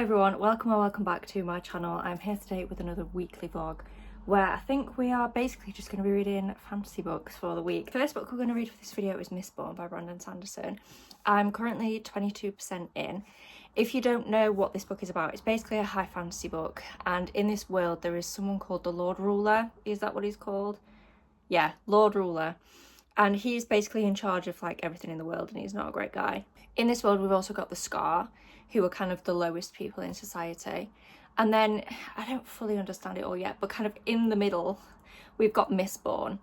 everyone, welcome or welcome back to my channel. I'm here today with another weekly vlog where I think we are basically just going to be reading fantasy books for the week. First book we're going to read for this video is Mistborn by Brandon Sanderson. I'm currently 22% in. If you don't know what this book is about, it's basically a high fantasy book, and in this world there is someone called the Lord Ruler. Is that what he's called? Yeah, Lord Ruler. And he's basically in charge of like everything in the world, and he's not a great guy. In this world we've also got the Scar, who are kind of the lowest people in society. And then, I don't fully understand it all yet, but kind of in the middle, we've got Mistborn.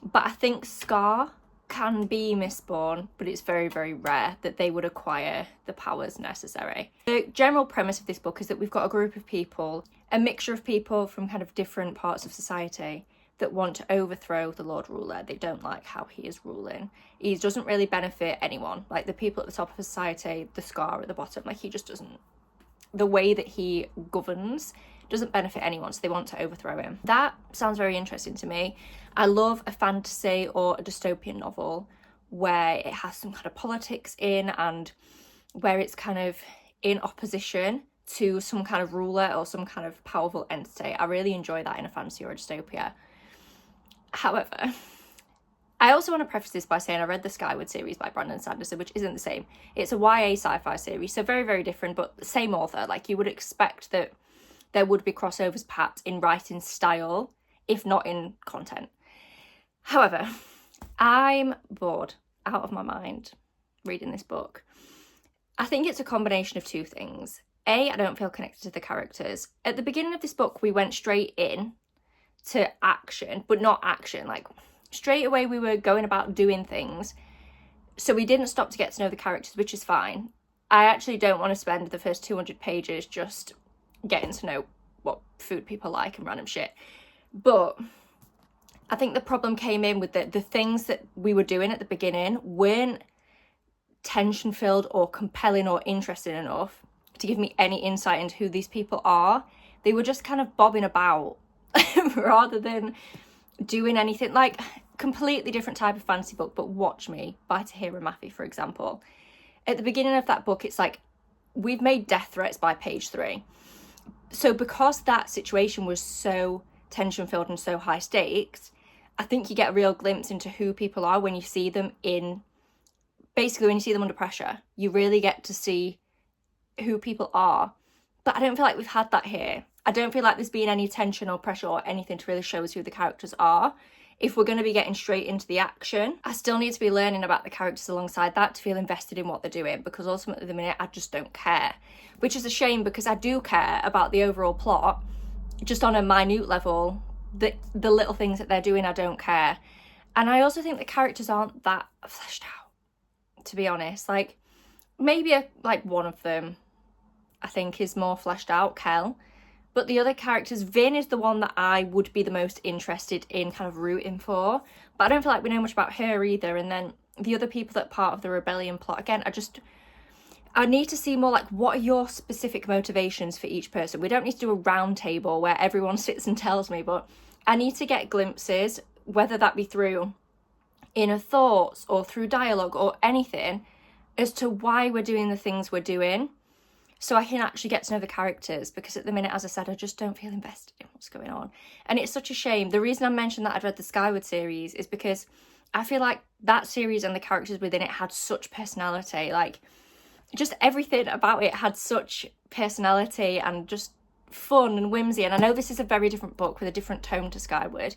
But I think Scar can be Mistborn, but it's very, very rare that they would acquire the powers necessary. The general premise of this book is that we've got a group of people, a mixture of people from kind of different parts of society, that want to overthrow the Lord Ruler. They don't like how he is ruling. He doesn't really benefit anyone. Like the people at the top of society, the Scar at the bottom, like he just doesn't, the way that he governs doesn't benefit anyone, so they want to overthrow him. That sounds very interesting to me. I love a fantasy or a dystopian novel where it has some kind of politics in and where it's kind of in opposition to some kind of ruler or some kind of powerful entity. I really enjoy that in a fantasy or a dystopia. However, I also want to preface this by saying I read the Skyward series by Brandon Sanderson, which isn't the same. It's a YA sci-fi series, so very, very different, but same author. Like, you would expect that there would be crossovers perhaps in writing style, if not in content. However, I'm bored out of my mind reading this book. I think it's a combination of two things. A, I don't feel connected to the characters. At the beginning of this book, we went straight in to action, but not action. Like, straight away we were going about doing things, so we didn't stop to get to know the characters, which is fine. I actually don't want to spend the first 200 pages just getting to know what food people like and random shit. But I think the problem came in with the things that we were doing at the beginning weren't tension filled or compelling or interesting enough to give me any insight into who these people are. They were just kind of bobbing about rather than doing anything. Like, completely different type of fantasy book, but Watch Me by Tahira Mafi, for example. At the beginning of that book, it's like we've made death threats by page 3. So because that situation was so tension filled and so high stakes, I think you get a real glimpse into who people are when you see them in, basically when you see them under pressure. You really get to see who people are. But I don't feel like we've had that here. I don't feel like there's been any tension or pressure or anything to really show us who the characters are. If we're going to be getting straight into the action, I still need to be learning about the characters alongside that to feel invested in what they're doing, because ultimately at the minute I just don't care. Which is a shame, because I do care about the overall plot, just on a minute level. The little things that they're doing, I don't care. And I also think the characters aren't that fleshed out, to be honest. Like, maybe one of them I think is more fleshed out, Kel. But the other characters, Vin is the one that I would be the most interested in kind of rooting for. But I don't feel like we know much about her either. And then the other people that are part of the rebellion plot, again, I need to see more like, what are your specific motivations for each person? We don't need to do a round table where everyone sits and tells me, but I need to get glimpses, whether that be through inner thoughts or through dialogue or anything, as to why we're doing the things we're doing. So I can actually get to know the characters, because at the minute, as I said, I just don't feel invested in what's going on. And it's such a shame. The reason I mentioned that I'd read the Skyward series is because I feel like that series and the characters within it had such personality. Like, just everything about it had such personality and just fun and whimsy. And I know this is a very different book with a different tone to Skyward,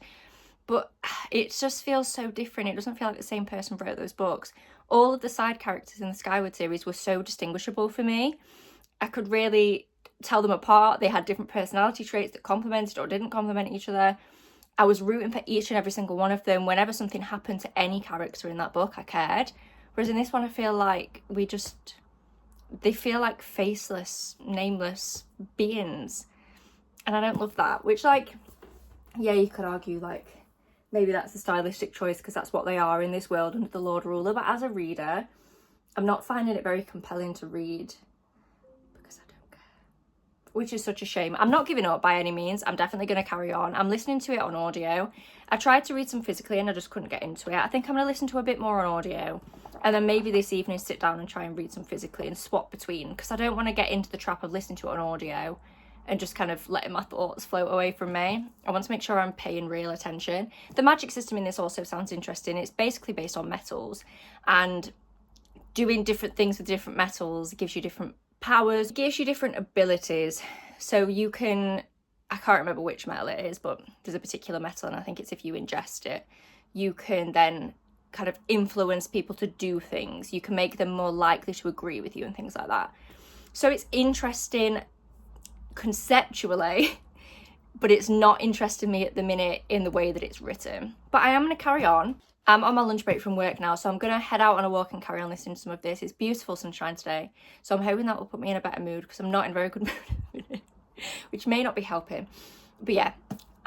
but it just feels so different. It doesn't feel like the same person wrote those books. All of the side characters in the Skyward series were so distinguishable for me. I could really tell them apart. They had different personality traits that complemented or didn't complement each other. I was rooting for each and every single one of them. Whenever something happened to any character in that book, I cared. Whereas in this one, I feel like they feel like faceless, nameless beings. And I don't love that. Which, like, yeah, you could argue, like, maybe that's a stylistic choice because that's what they are in this world under the Lord Ruler. But as a reader, I'm not finding it very compelling to read, which is such a shame. I'm not giving up by any means. I'm definitely going to carry on. I'm listening to it on audio. I tried to read some physically and I just couldn't get into it. I think I'm going to listen to a bit more on audio and then maybe this evening sit down and try and read some physically and swap between, because I don't want to get into the trap of listening to it on audio and just kind of letting my thoughts float away from me. I want to make sure I'm paying real attention. The magic system in this also sounds interesting. It's basically based on metals, and doing different things with different metals gives you different powers, gives you different abilities. So you can, I can't remember which metal it is, but there's a particular metal, and I think it's if you ingest it, you can then kind of influence people to do things. You can make them more likely to agree with you and things like that. So it's interesting conceptually, but it's not interesting me at the minute in the way that it's written. But I am going to carry on. I'm on my lunch break from work now, so I'm going to head out on a walk and carry on listening to some of this. It's beautiful sunshine today, so I'm hoping that will put me in a better mood, because I'm not in a very good mood at the minute, which may not be helping. But yeah,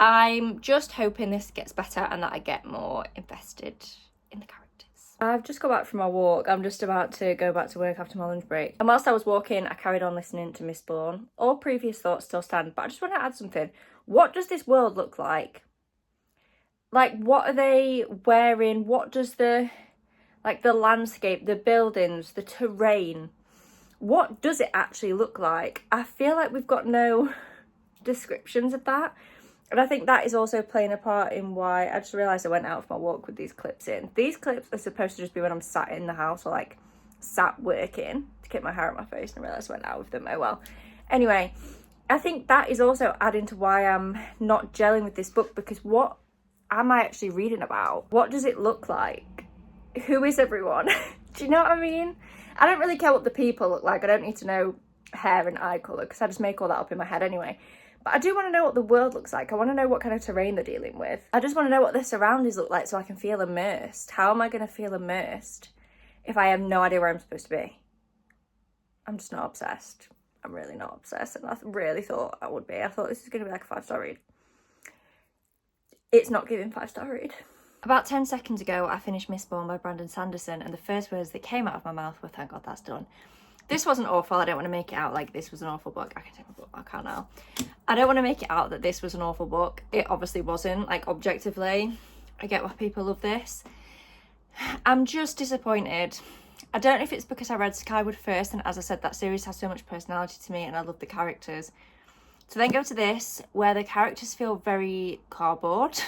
I'm just hoping this gets better and that I get more invested in the characters. I've just got back from my walk. I'm just about to go back to work after my lunch break. And whilst I was walking, I carried on listening to Mistborn. All previous thoughts still stand, but I just want to add something. What does this world look like? Like, what are they wearing? What does the landscape, the buildings, the terrain, what does it actually look like? I feel like we've got no descriptions of that. And I think that is also playing a part in why I just realised I went out for my walk with these clips in. These clips are supposed to just be when I'm sat in the house or like sat working to keep my hair out my face, and I realised I went out with them. Oh well. Anyway, I think that is also adding to why I'm not gelling with this book, because what am I actually reading about? What does it look like? Who is everyone? Do you know what I mean? I don't really care what the people look like. I don't need to know hair and eye colour, because I just make all that up in my head anyway. But I do want to know what the world looks like. I want to know what kind of terrain they're dealing with. I just want to know what their surroundings look like so I can feel immersed. How am I going to feel immersed if I have no idea where I'm supposed to be? I'm just not obsessed. I'm really not obsessed, and I really thought I would be. I thought this is going to be like a 5-star read. It's not giving 5-star read. About 10 seconds ago, I finished Mistborn by Brandon Sanderson, and the first words that came out of my mouth were, thank God that's done. This wasn't awful. I don't want to make it out like this was an awful book. I can take my book back out now. I don't want to make it out that this was an awful book. It obviously wasn't, like, objectively. I get why people love this. I'm just disappointed. I don't know if it's because I read Skyward first, and as I said, that series has so much personality to me and I love the characters. To then go to this, where the characters feel very cardboard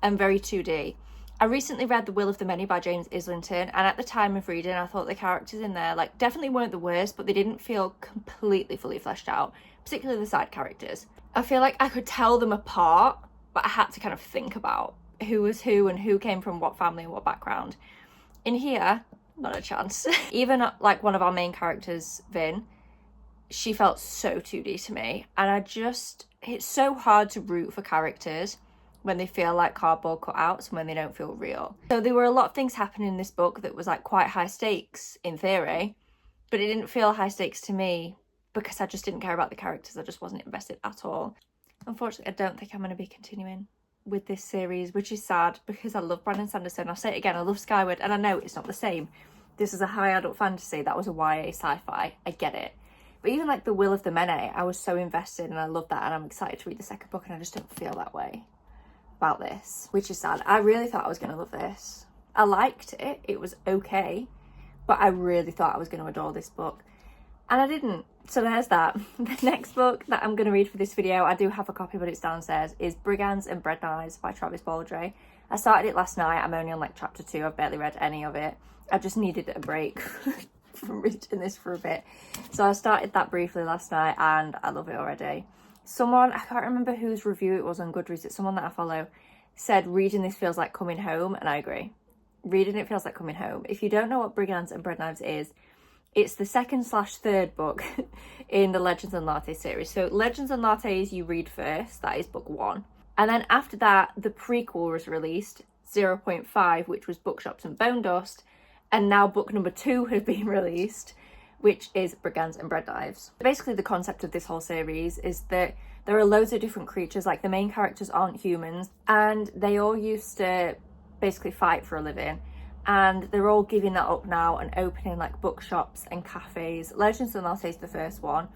and very 2D. I recently read The Will of the Many by James Islington, and at the time of reading, I thought the characters in there, like, definitely weren't the worst, but they didn't feel completely fully fleshed out, particularly the side characters. I feel like I could tell them apart, but I had to kind of think about who was who and who came from what family and what background. In here, not a chance. Even, like, one of our main characters, Vin, she felt so 2D to me, and it's so hard to root for characters when they feel like cardboard cutouts and when they don't feel real. So there were a lot of things happening in this book that was like quite high stakes in theory, but it didn't feel high stakes to me because I just didn't care about the characters. I just wasn't invested at all. Unfortunately, I don't think I'm going to be continuing with this series, which is sad because I love Brandon Sanderson. I'll say it again, I love Skyward, and I know it's not the same. This is a high adult fantasy. That was a YA sci-fi. I get it. But even like The Will of the Many, I was so invested and I love that, and I'm excited to read the second book, and I just don't feel that way about this, which is sad. I really thought I was going to love this. I liked it. It was okay. But I really thought I was going to adore this book. And I didn't. So there's that. The next book that I'm going to read for this video, I do have a copy, but it's downstairs, is Brigands and Bread Knives by Travis Baldry. I started it last night. I'm only on like chapter 2. I've barely read any of it. I just needed a break from reading this for a bit. So I started that briefly last night and I love it already. Someone, I can't remember whose review it was on Goodreads, it's someone that I follow, said reading this feels like coming home, and I agree. Reading it feels like coming home. If you don't know what Brigands and Bread Knives is, it's the second/third book in the Legends and Lattes series. So Legends and Lattes you read first, that is book 1. And then after that, the prequel was released, 0.5, which was Bookshops and Bone Dust, and now book number 2 has been released, which is Brigands and Bread Knives. Basically, the concept of this whole series is that there are loads of different creatures, like the main characters aren't humans, and they all used to basically fight for a living, and they're all giving that up now and opening like bookshops and cafes. Legends and Lattes, the first one,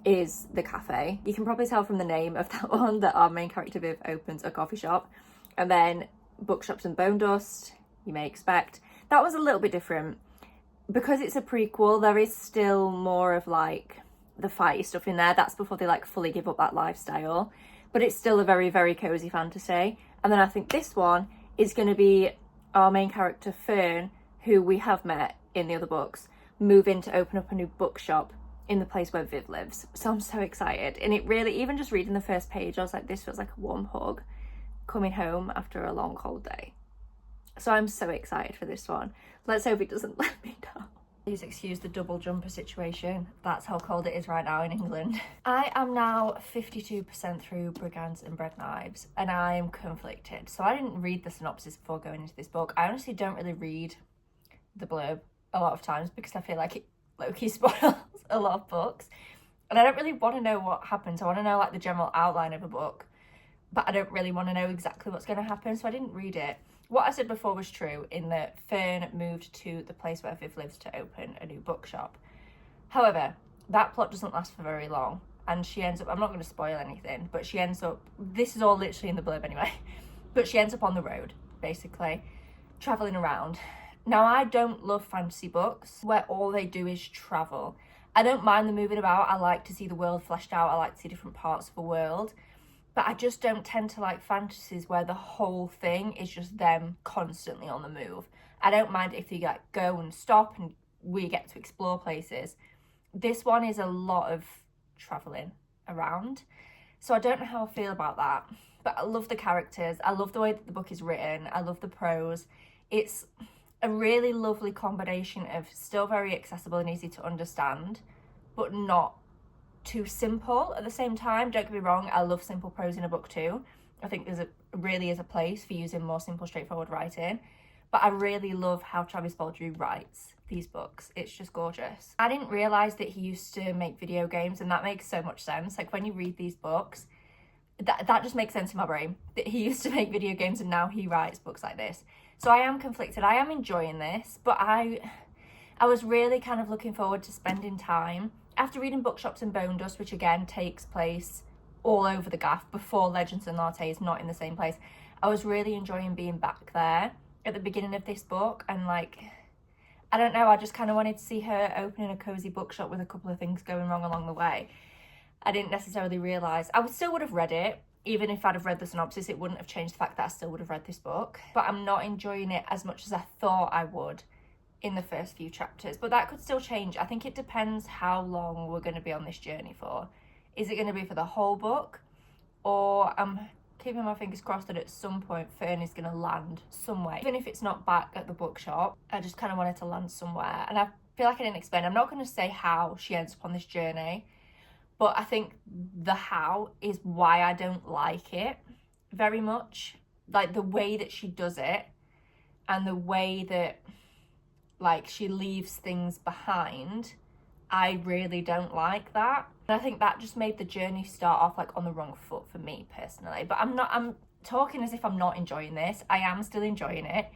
is the cafe. You can probably tell from the name of that one that our main character Viv opens a coffee shop. And then Bookshops and Bone Dust, you may expect, That was a little bit different. Because it's a prequel, there is still more of like the fighty stuff in there. That's before they like fully give up that lifestyle. But it's still a very, very cozy fantasy. And then I think this one is going to be our main character, Fern, who we have met in the other books, move in to open up a new bookshop in the place where Viv lives. So I'm so excited. And it really, even just reading the first page, I was like, this feels like a warm hug coming home after a long, cold day. So I'm so excited for this one. Let's hope it doesn't let me down. Please excuse the double jumper situation. That's how cold it is right now in England. I am now 52% through Brigands and Bread Knives, and I am conflicted. So I didn't read the synopsis before going into this book. I honestly don't really read the blurb a lot of times because I feel like it low-key spoils a lot of books. And I don't really want to know what happens. I want to know like the general outline of a book, but I don't really want to know exactly what's going to happen. So I didn't read it. What I said before was true in that Fern moved to the place where Viv lives to open a new bookshop. However, that plot doesn't last for very long, and she ends up, I'm not going to spoil anything, but she ends up, this is all literally in the blurb anyway, but she ends up on the road, basically, travelling around. Now, I don't love fantasy books where all they do is travel. I don't mind them moving about. I like to see the world fleshed out. I like to see different parts of the world. But I just don't tend to like fantasies where the whole thing is just them constantly on the move. I don't mind if they like go and stop and we get to explore places. This one is a lot of travelling around. So I don't know how I feel about that. But I love the characters. I love the way that the book is written. I love the prose. It's a really lovely combination of still very accessible and easy to understand, but not too simple at the same time. Don't get me wrong, I love simple prose in a book too. I think there's really is a place for using more simple, straightforward writing. But I really love how Travis Baldree writes these books. It's just gorgeous. I didn't realise that he used to make video games, and that makes so much sense. Like when you read these books, that just makes sense in my brain. That he used to make video games and now he writes books like this. So I am conflicted. I am enjoying this, but I was really kind of looking forward to spending time after reading Bookshops and Bone Dust, which again takes place all over the gaff before Legends and Lattes, not in the same place. I was really enjoying being back there at the beginning of this book, and like, I don't know, I just kind of wanted to see her opening a cozy bookshop with a couple of things going wrong along the way. I didn't necessarily realise. I still would have read it. Even if I'd have read the synopsis, it wouldn't have changed the fact that I still would have read this book. But I'm not enjoying it as much as I thought I would in the first few chapters. But that could still change. I think it depends how long we're going to be on this journey for. Is it going to be for the whole book? Or I'm keeping my fingers crossed that at some point Fern is going to land somewhere. Even if it's not back at the bookshop, I just kind of wanted to land somewhere. And I feel like I didn't explain. I'm not going to say how she ends up on this journey. But I think the how is why I don't like it very much. Like the way that she does it and the way that like she leaves things behind, I really don't like that. And I think that just made the journey start off like on the wrong foot for me personally. But I'm talking as if I'm not enjoying this. I am still enjoying it.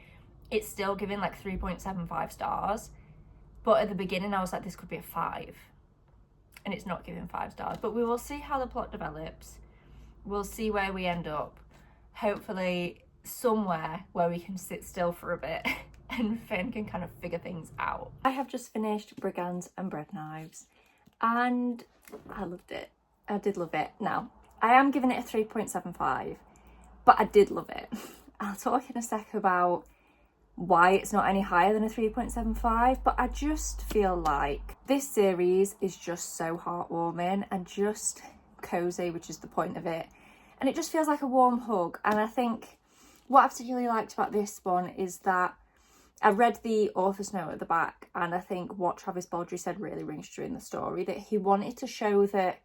It's still giving like 3.75 stars. But at the beginning I was like, this could be a 5. And it's not giving 5 stars, but we will see how the plot develops. We'll see where we end up. Hopefully somewhere where we can sit still for a bit and Finn can kind of figure things out. I have just finished Brigands and Bread Knives and I loved it. I did love it. Now, I am giving it a 3.75, but I did love it. I'll talk in a sec about why it's not any higher than a 3.75, but I just feel like this series is just so heartwarming and just cozy, which is the point of it, and it just feels like a warm hug. And I think what I particularly liked about this one is that I read the author's note at the back, and I think what Travis Baldree said really rings true in the story, that he wanted to show that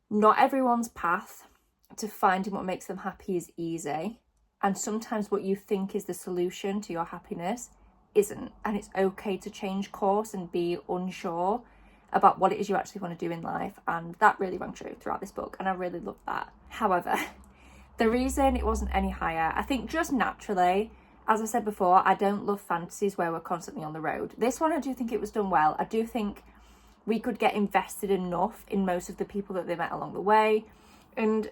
not everyone's path to finding what makes them happy is easy. And sometimes what you think is the solution to your happiness isn't. And it's okay to change course and be unsure about what it is you actually want to do in life. And that really rang true throughout this book. And I really loved that. However, the reason it wasn't any higher, I think just naturally, as I said before, I don't love fantasies where we're constantly on the road. This one, I do think it was done well. I do think we could get invested enough in most of the people that they met along the way. And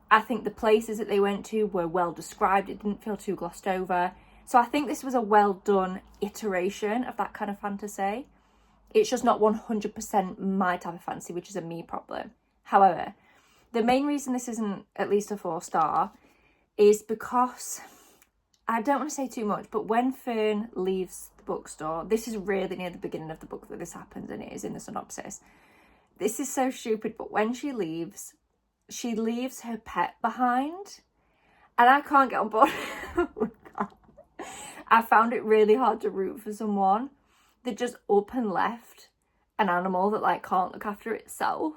I think the places that they went to were well described. It didn't feel too glossed over. So I think this was a well done iteration of that kind of fantasy. It's just not 100% my type of fantasy, which is a me problem. However, the main reason this isn't at least a 4-star is because, I don't want to say too much, but when Fern leaves the bookstore, this is really near the beginning of the book that this happens, and it is in the synopsis. This is so stupid, but when she leaves her pet behind, and I can't get on board with that. I found it really hard to root for someone that just up and left an animal that like can't look after itself.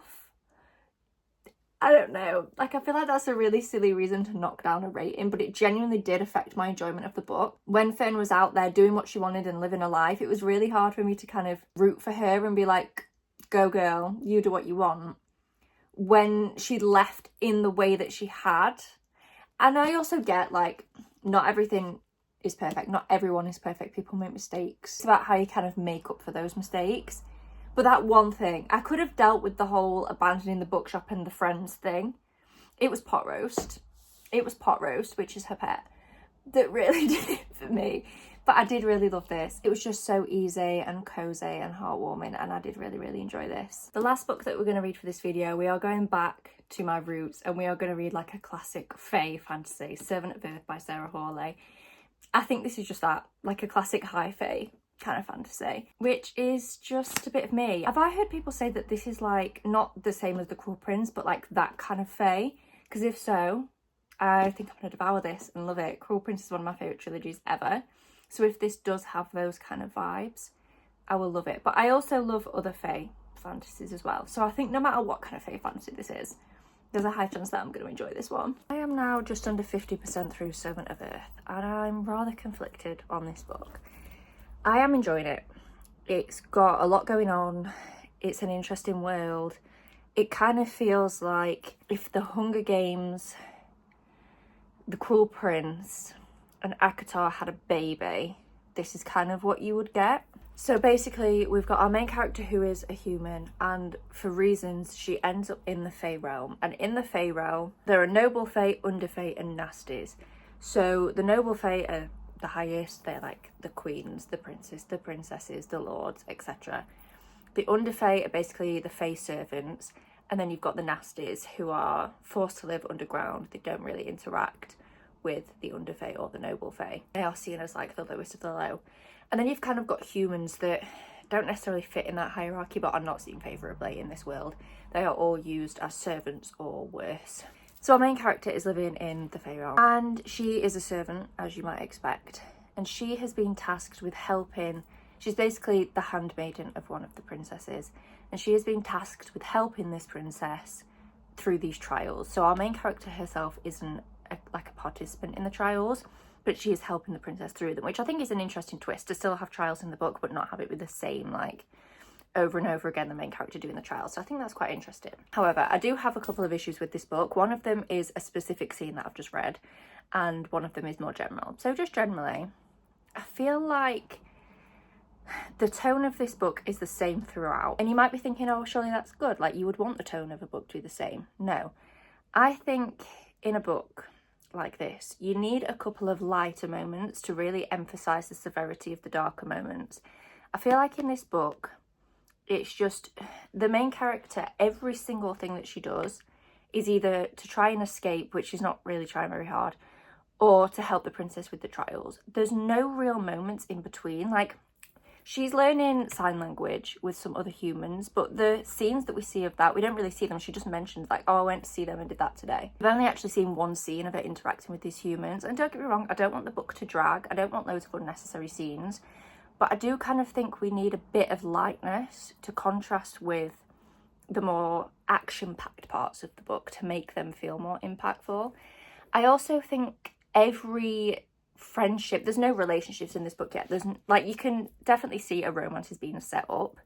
I don't know, like I feel like that's a really silly reason to knock down a rating, but it genuinely did affect my enjoyment of the book. When Fern was out there doing what she wanted and living her life, it was really hard for me to kind of root for her and be like, go girl, you do what you want, when she left in the way that she had. And I also get, like, not everything is perfect, not everyone is perfect, people make mistakes. It's about how you kind of make up for those mistakes. But that one thing, I could have dealt with the whole abandoning the bookshop and the friends thing. It was Pot Roast. It was Pot Roast, which is her pet, that really did it for me. But I did really love this. It was just so easy and cozy and heartwarming, and I did really, really enjoy this. The last book that we're going to read for this video, we are going back to my roots, and we are going to read like a classic fae fantasy, Servant of Earth by Sarah Hawley. I think this is just that, like a classic high fae kind of fantasy, which is just a bit of me. Have I heard people say that this is like not the same as The Cruel Prince, but like that kind of fae? Because if so, I think I'm going to devour this and love it. Cruel Prince is one of my favourite trilogies ever. So if this does have those kind of vibes, I will love it. But I also love other fae fantasies as well. So I think no matter what kind of fae fantasy this is, there's a high chance that I'm going to enjoy this one. I am now just under 50% through Servant of Earth, and I'm rather conflicted on this book. I am enjoying it. It's got a lot going on. It's an interesting world. It kind of feels like if the Hunger Games, The Cruel Prince, and ACOTAR had a baby, this is kind of what you would get. So basically, we've got our main character who is a human, and for reasons, she ends up in the Fae realm. And in the Fae realm, there are noble Fae, under Fae, and nasties. So the noble Fae are the highest, they're like the queens, the princes, the princesses, the lords, etc. The under Fae are basically the Fae servants, and then you've got the nasties who are forced to live underground. They don't really interact with the under Fae or the noble Fae. They are seen as like the lowest of the low. And then you've kind of got humans that don't necessarily fit in that hierarchy but are not seen favourably in this world. They are all used as servants or worse. So our main character is living in the Fae realm, and she is a servant, as you might expect, and she has been tasked with helping. She's basically the handmaiden of one of the princesses, and she has been tasked with helping this princess through these trials. So our main character herself isn't like a participant in the trials, but she is helping the princess through them, which I think is an interesting twist, to still have trials in the book but not have it with the same, like, over and over again the main character doing the trials. So I think that's quite interesting. However, I do have a couple of issues with this book. One of them is a specific scene that I've just read, and one of them is more general. So just generally, I feel like the tone of this book is the same throughout. And you might be thinking, oh, surely that's good, like you would want the tone of a book to be the same. No, I think in a book like this, you need a couple of lighter moments to really emphasize the severity of the darker moments. I feel like in this book, it's just the main character, every single thing that she does is either to try and escape, which she's not really trying very hard, or to help the princess with the trials. There's no real moments in between. Like, she's learning sign language with some other humans, but the scenes that we see of that, we don't really see them. She just mentions like, oh, I went to see them and did that today. We've only actually seen one scene of her interacting with these humans. And don't get me wrong, I don't want the book to drag. I don't want loads of unnecessary scenes. But I do kind of think we need a bit of lightness to contrast with the more action-packed parts of the book to make them feel more impactful. I also think every friendship, there's no relationships in this book yet. There's like, you can definitely see a romance is being set up.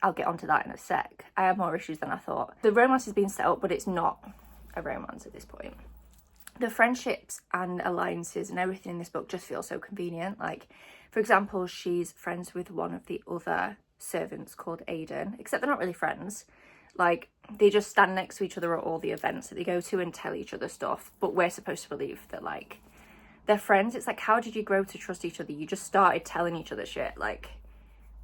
I'll get onto that in a sec. I have more issues than I thought. The romance is being set up, but it's not a romance at this point. The friendships and alliances and everything in this book just feel so convenient. Like, for example, she's friends with one of the other servants called Aiden, except they're not really friends. Like, they just stand next to each other at all the events that they go to and tell each other stuff, but we're supposed to believe that, like, they're friends. It's like, how did you grow to trust each other? You just started telling each other shit. Like,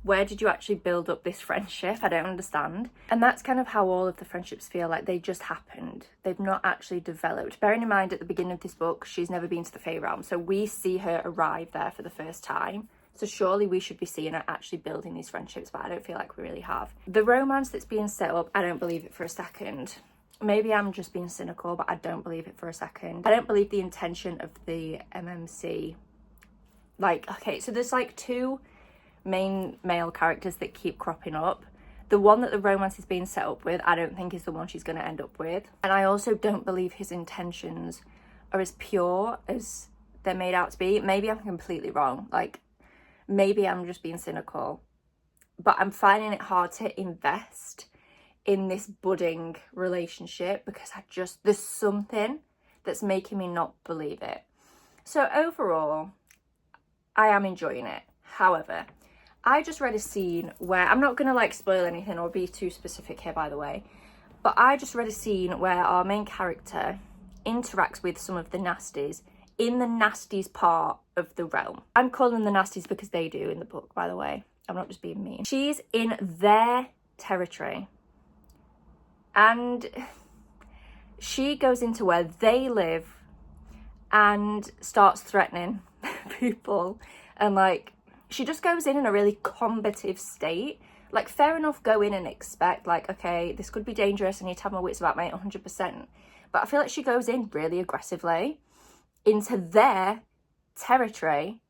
where did you actually build up this friendship? I don't understand. And that's kind of how all of the friendships feel, like they just happened. They've not actually developed. Bearing in mind, at the beginning of this book, she's never been to the Fae realm, so we see her arrive there for the first time. So surely we should be seeing her actually building these friendships, but I don't feel like we really have. The romance that's being set up, I don't believe it for a second. Maybe I'm just being cynical, but I don't believe it for a second. I don't believe the intention of the MMC. Like, okay, so there's like two main male characters that keep cropping up. The one that the romance is being set up with, I don't think is the one she's going to end up with. And I also don't believe his intentions are as pure as they're made out to be. Maybe I'm completely wrong. Like, maybe I'm just being cynical. But I'm finding it hard to invest in this budding relationship because there's something that's making me not believe it. So overall, I am enjoying it. However, I just read a scene where, I'm not going to like spoil anything or be too specific here, by the way, but I just read a scene where our main character interacts with some of the nasties in the nasties part of the realm. I'm calling them the nasties because they do in the book, by the way. I'm not just being mean. She's in their territory and she goes into where they live and starts threatening people, and like, she just goes in a really combative state. Like, fair enough, go in and expect, like, okay, this could be dangerous, I need to have my wits about me, 100%. But I feel like she goes in really aggressively into their territory.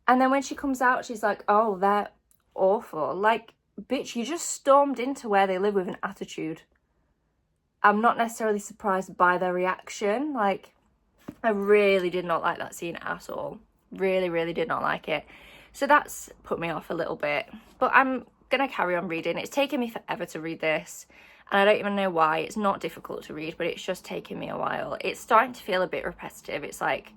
And then when she comes out, she's like, oh, they're awful. Like, bitch, you just stormed into where they live with an attitude. I'm not necessarily surprised by their reaction. Like, I really did not like that scene at all. Really, really did not like it. So that's put me off a little bit, but I'm going to carry on reading. It's taken me forever to read this, and I don't even know why. It's not difficult to read, but it's just taken me a while. It's starting to feel a bit repetitive. It's like,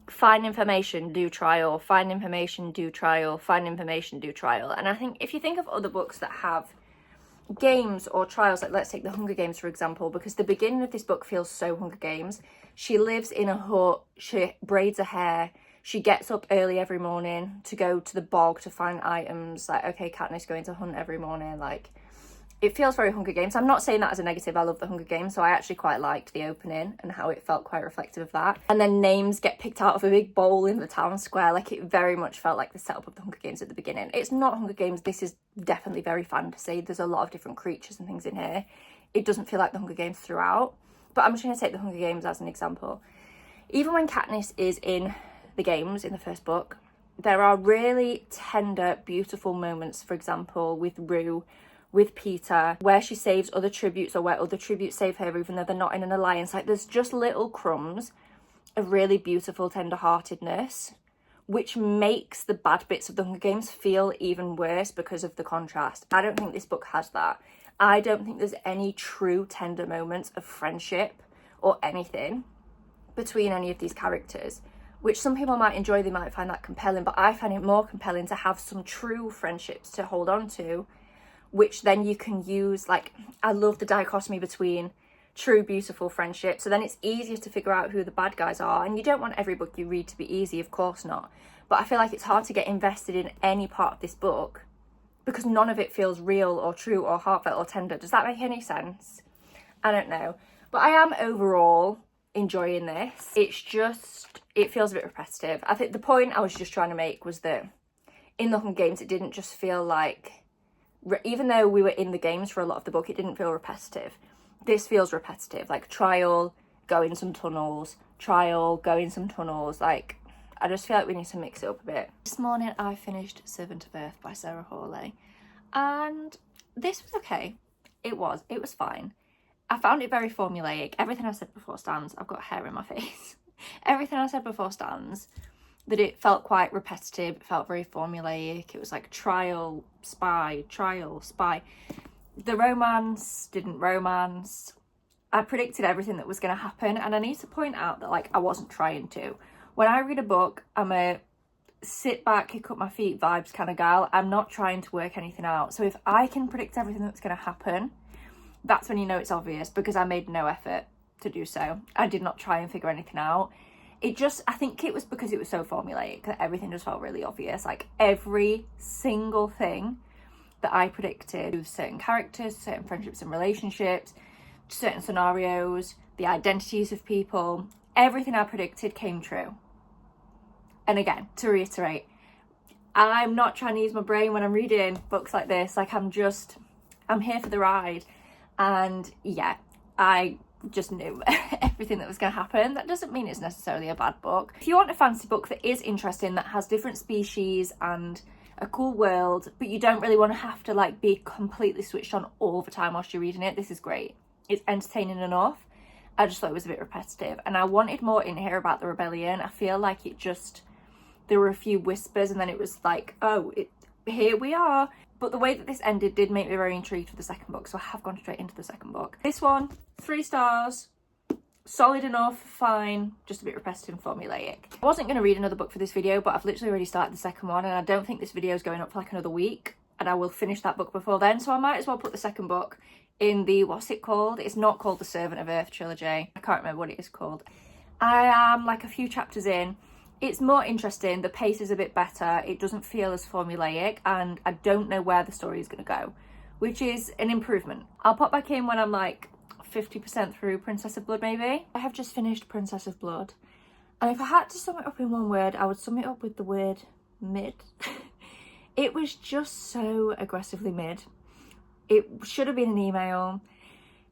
find information, do trial, find information, do trial, find information, do trial. And I think if you think of other books that have games or trials, like let's take the Hunger Games, for example, because the beginning of this book feels so Hunger Games. She lives in a hut, she braids her hair, she gets up early every morning to go to the bog to find items. Like, okay, Katniss going to hunt every morning. Like, it feels very Hunger Games. I'm not saying that as a negative. I love the Hunger Games, so I actually quite liked the opening and how it felt quite reflective of that. And then names get picked out of a big bowl in the town square. Like, it very much felt like the setup of the Hunger Games at the beginning. It's not Hunger Games. This is definitely very fantasy. There's a lot of different creatures and things in here. It doesn't feel like the Hunger Games throughout. But I'm just going to take the Hunger Games as an example. Even when Katniss is in the games in the first book, there are really tender, beautiful moments, for example, with Rue, with Peter, where she saves other tributes or where other tributes save her even though they're not in an alliance. Like, there's just little crumbs of really beautiful tender-heartedness, which makes the bad bits of the Hunger Games feel even worse because of the contrast. I don't think this book has that. I don't think there's any true tender moments of friendship or anything between any of these characters, which some people might enjoy, they might find that compelling, but I find it more compelling to have some true friendships to hold on to, which then you can use. Like, I love the dichotomy between true, beautiful friendship, so then it's easier to figure out who the bad guys are, and you don't want every book you read to be easy, of course not, but I feel like it's hard to get invested in any part of this book because none of it feels real or true or heartfelt or tender. Does that make any sense? I don't know, but I am overall enjoying this. It's just, it feels a bit repetitive. I think the point I was just trying to make was that in the Hunger Games, it didn't just feel like, even though we were in the games for a lot of the book, it didn't feel repetitive. This feels repetitive, like trial, go in some tunnels, trial, go in some tunnels. Like, I just feel like we need to mix it up a bit. This morning I finished Servant of Earth by Sarah Hawley, and this was okay. It was fine. I found it very formulaic. Everything I said before stands. I've got hair in my face. Everything I said before stands. That it felt quite repetitive. It felt very formulaic. It was like trial, spy, trial, spy. The romance didn't romance. I predicted everything that was going to happen, and I need to point out that, like, I wasn't trying to. When I read a book, I'm a sit back, kick up my feet vibes kind of gal. I'm not trying to work anything out. So if I can predict everything that's going to happen, that's when you know it's obvious, because I made no effort to do so. I did not try and figure anything out. I think it was because it was so formulaic that everything just felt really obvious. Like every single thing that I predicted with certain characters, certain friendships and relationships, certain scenarios, the identities of people, everything I predicted came true. And again, to reiterate, I'm not trying to use my brain when I'm reading books like this. Like I'm here for the ride. And yeah, I just knew everything that was going to happen. That doesn't mean it's necessarily a bad book. If you want a fantasy book that is interesting, that has different species and a cool world, but you don't really want to have to like be completely switched on all the time whilst you're reading it, this is great. It's entertaining enough. I just thought it was a bit repetitive, and I wanted more in here about the rebellion. I feel like there were a few whispers and then it was like, oh, here we are. But the way that this ended did make me very intrigued for the second book, so I have gone straight into the second book. This one, 3 stars, solid enough, fine, just a bit repetitive and formulaic. I wasn't going to read another book for this video, but I've literally already started the second one, and I don't think this video is going up for like another week, and I will finish that book before then, so I might as well put the second book in the, what's it called? It's not called the Servant of Earth trilogy. I can't remember what it is called. I am like a few chapters in. It's more interesting, the pace is a bit better, it doesn't feel as formulaic, and I don't know where the story is going to go, which is an improvement. I'll pop back in when I'm like 50% through Princess of Blood maybe. I have just finished Princess of Blood, and if I had to sum it up in one word, I would sum it up with the word mid. It was just so aggressively mid. It should have been an email.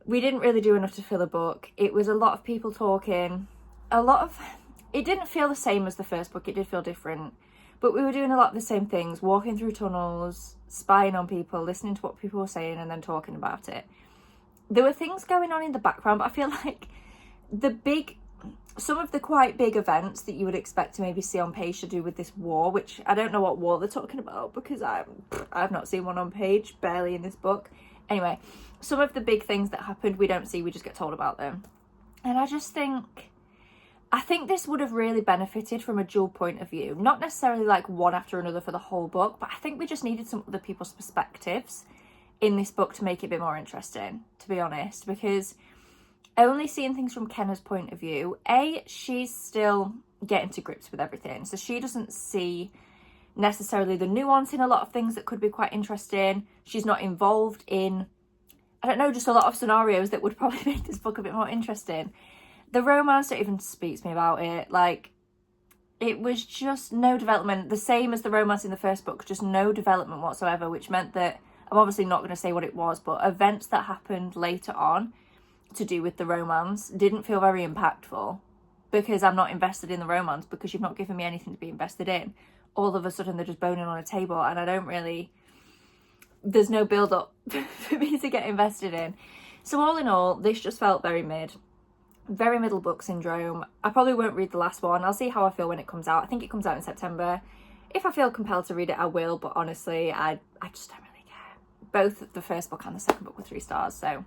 We didn't really do enough to fill a book. It was a lot of people talking, it didn't feel the same as the first book, it did feel different. But we were doing a lot of the same things, walking through tunnels, spying on people, listening to what people were saying and then talking about it. There were things going on in the background, but I feel like some of the quite big events that you would expect to maybe see on page to do with this war, which I don't know what war they're talking about because I've not seen one on page, barely in this book. Anyway, some of the big things that happened we don't see, we just get told about them. And I think this would have really benefited from a dual point of view. Not necessarily like one after another for the whole book, but I think we just needed some other people's perspectives in this book to make it a bit more interesting, to be honest, because only seeing things from Kenna's point of view, she's still getting to grips with everything. So she doesn't see necessarily the nuance in a lot of things that could be quite interesting. She's not involved in, I don't know, just a lot of scenarios that would probably make this book a bit more interesting. The romance don't even speak to me about it. Like, it was just no development. The same as the romance in the first book, just no development whatsoever, which meant that, I'm obviously not going to say what it was, but events that happened later on to do with the romance didn't feel very impactful because I'm not invested in the romance because you've not given me anything to be invested in. All of a sudden they're just boning on a table and there's no build up for me to get invested in. So all in all, this just felt very mid. Very middle book syndrome. I probably won't read the last one. I'll see how I feel when it comes out. I think it comes out in September. If I feel compelled to read it, I will, but honestly, I just don't really care. Both the first book and the second book were 3 stars, so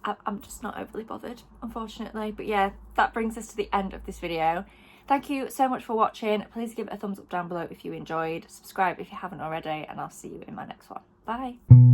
I'm just not overly bothered, unfortunately. But yeah, that brings us to the end of this video. Thank you so much for watching. Please give it a thumbs up down below if you enjoyed. Subscribe if you haven't already, and I'll see you in my next one. Bye.